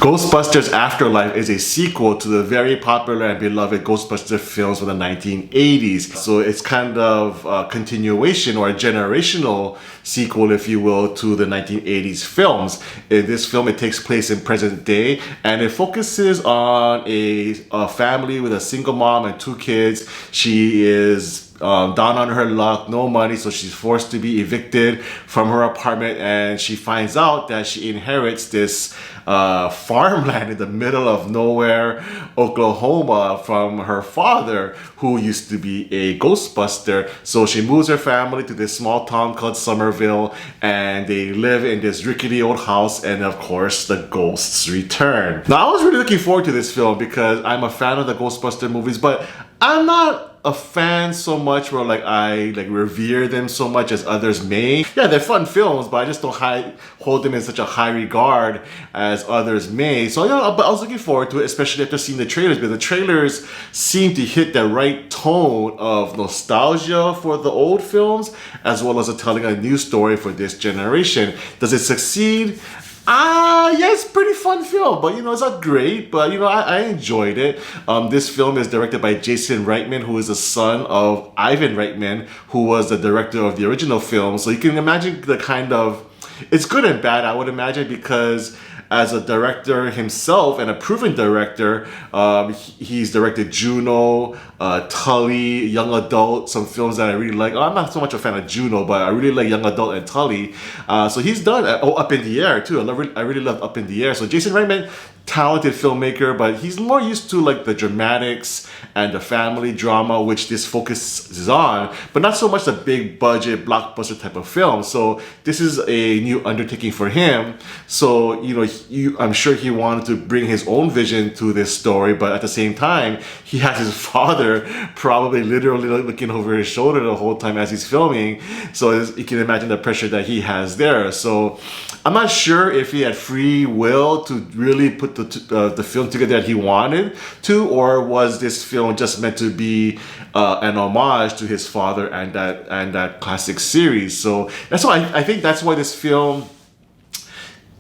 Ghostbusters Afterlife is a sequel to the very popular and beloved Ghostbusters films from the 1980s. So it's kind of a continuation or a generational sequel, if you will, to the 1980s films. In this film, it takes place in present day and it focuses on a family with a single mom and two kids. She is down on her luck, no money, so she's forced to be evicted from her apartment, and she finds out that she inherits this farmland in the middle of nowhere, Oklahoma, from her father, who used to be a Ghostbuster. So she moves her family to this small town called Somerville, and they live in this rickety old house, and of course the ghosts return. Now, I was really looking forward to this film because I'm a fan of the Ghostbuster movies, but I'm not a fan so much where I revere them so much as others may. Yeah, they're fun films, but I just don't hold them in such a high regard as others may. So yeah, but I was looking forward to it, especially after seeing the trailers, because the trailers seem to hit the right tone of nostalgia for the old films, as well as telling a new story for this generation. Does it succeed? Yeah, it's a pretty fun film, but it's not great, but I enjoyed it. This film is directed by Jason Reitman, who is the son of Ivan Reitman, who was the director of the original film. So you can imagine the kind of, it's good and bad, I would imagine, because as a director himself and a proven director, he's directed Juno, Tully, Young Adult, some films that I really like. I'm not so much a fan of Juno, but I really like Young Adult and Tully. So he's done, Up in the Air too. I really love Up in the Air. So Jason Reitman, talented filmmaker, but he's more used to the dramatics and the family drama, which this focuses on, but not so much the big budget blockbuster type of film. So this is a new undertaking for him. So I'm sure he wanted to bring his own vision to this story, but at the same time, he has his father probably literally looking over his shoulder the whole time as he's filming. So you can imagine the pressure that he has there. So I'm not sure if he had free will to really put the film together that he wanted to, or was this film just meant to be an homage to his father and that classic series. So that's why I think that's why this film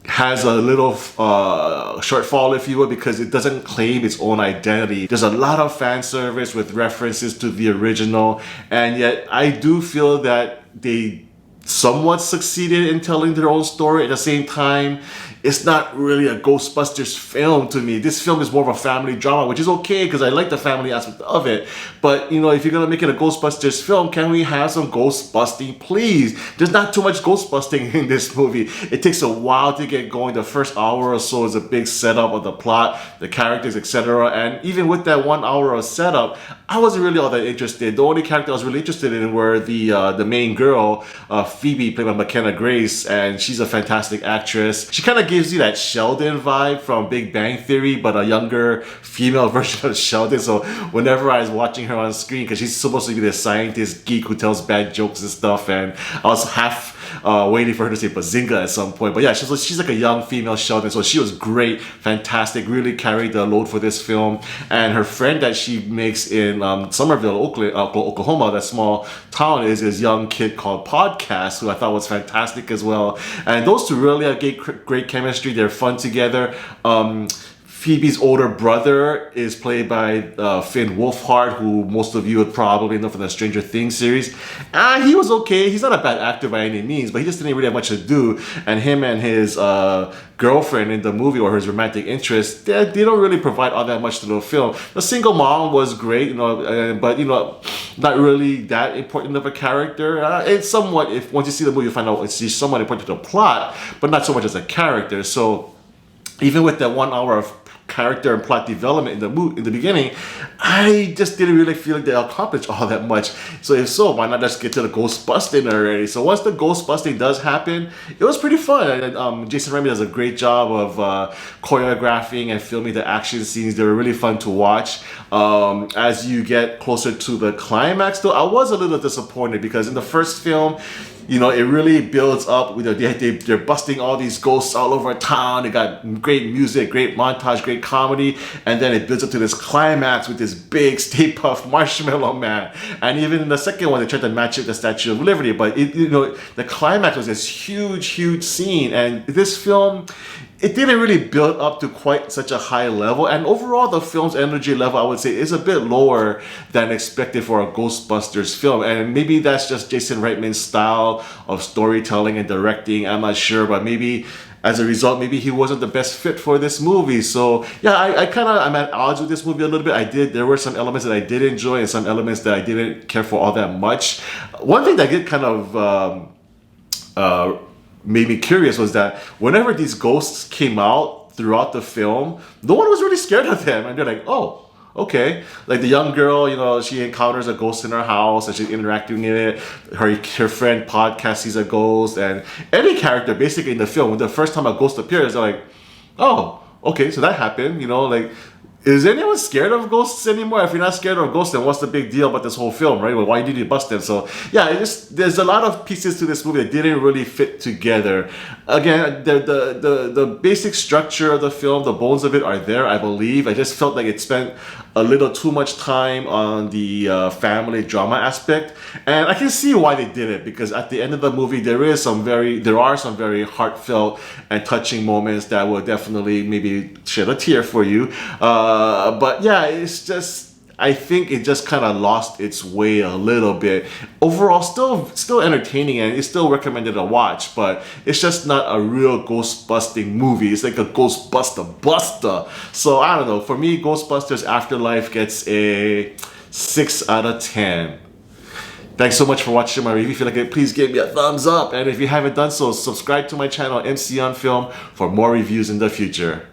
has a little shortfall, if you will, because it doesn't claim its own identity. There's a lot of fan service with references to the original, and yet I do feel that they somewhat succeeded in telling their own story. At the same time, it's not really a Ghostbusters film to me. This film is more of a family drama, which is okay because I like the family aspect of it. But if you're gonna make it a Ghostbusters film, can we have some ghost busting, please? There's not too much ghost busting in this movie. It takes a while to get going. The first hour or so is a big setup of the plot, the characters, etc. And even with that 1 hour of setup, I wasn't really all that interested. The only character I was really interested in were the main girl, Phoebe, played by McKenna Grace, and she's a fantastic actress. She kind of gives you that Sheldon vibe from Big Bang Theory, but a younger female version of Sheldon. So whenever I was watching her on screen, because she's supposed to be this scientist geek who tells bad jokes and stuff, and I was half waiting for her to say bazinga at some point. But yeah, she's like a young female Sheldon, so she was great, fantastic, really carried the load for this film. And her friend that she makes in Somerville, Oklahoma, that small town, is this young kid called Podcast, who I thought was fantastic as well. And those two really have great chemistry. They're fun together. Phoebe's older brother is played by Finn Wolfhard, who most of you would probably know from the Stranger Things series. He was okay. He's not a bad actor by any means, but he just didn't really have much to do. And him and his girlfriend in the movie, or his romantic interest, they don't really provide all that much to the film. The single mom was great, but not really that important of a character. It's somewhat, if once you see the movie, you find out she's somewhat important to the plot, but not so much as a character. So even with that 1 hour of character and plot development in the beginning, I just didn't really feel like they accomplished all that much. So if so, why not just get to the ghost busting already? So once the ghost busting does happen, it was pretty fun. And Jason Reitman does a great job of choreographing and filming the action scenes. They were really fun to watch. As you get closer to the climax, though, I was a little disappointed because in the first film, it really builds up. They're busting all these ghosts all over town. They got great music, great montage, great great comedy, and then it builds up to this climax with this big Stay Puft Marshmallow Man. And even in the second one, they tried to match it with the Statue of Liberty, but the climax was this huge scene. And this film, it didn't really build up to quite such a high level, and overall the film's energy level, I would say, is a bit lower than expected for a Ghostbusters film. And maybe that's just Jason Reitman's style of storytelling and directing, I'm not sure, but maybe as a result, maybe he wasn't the best fit for this movie. So yeah, I'm at odds with this movie a little bit. There were some elements that I did enjoy and some elements that I didn't care for all that much. One thing that did kind of made me curious was that whenever these ghosts came out throughout the film, no one was really scared of them, and they're like, oh, okay. Like the young girl, she encounters a ghost in her house and she's interacting in it. Her friend podcast sees a ghost, and any character basically in the film, the first time a ghost appears, they're like, oh, okay, so that happened. Is anyone scared of ghosts anymore? If you're not scared of ghosts, then what's the big deal about this whole film, right? Well, why did you bust them? So yeah, there's a lot of pieces to this movie that didn't really fit together. Again, the basic structure of the film, the bones of it are there, I believe. I just felt like it spent a little too much time on the family drama aspect, and I can see why they did it, because at the end of the movie there are some very heartfelt and touching moments that will definitely maybe shed a tear for you. But yeah, it's just, I think it just kind of lost its way a little bit. Overall, still entertaining, and it's still recommended to watch, but it's just not a real ghost-busting movie. It's like a Ghostbuster. So I don't know. For me, Ghostbusters Afterlife gets a 6 out of 10. Thanks so much for watching my review. If you like it, please give me a thumbs up. And if you haven't done so, subscribe to my channel, MC on Film, for more reviews in the future.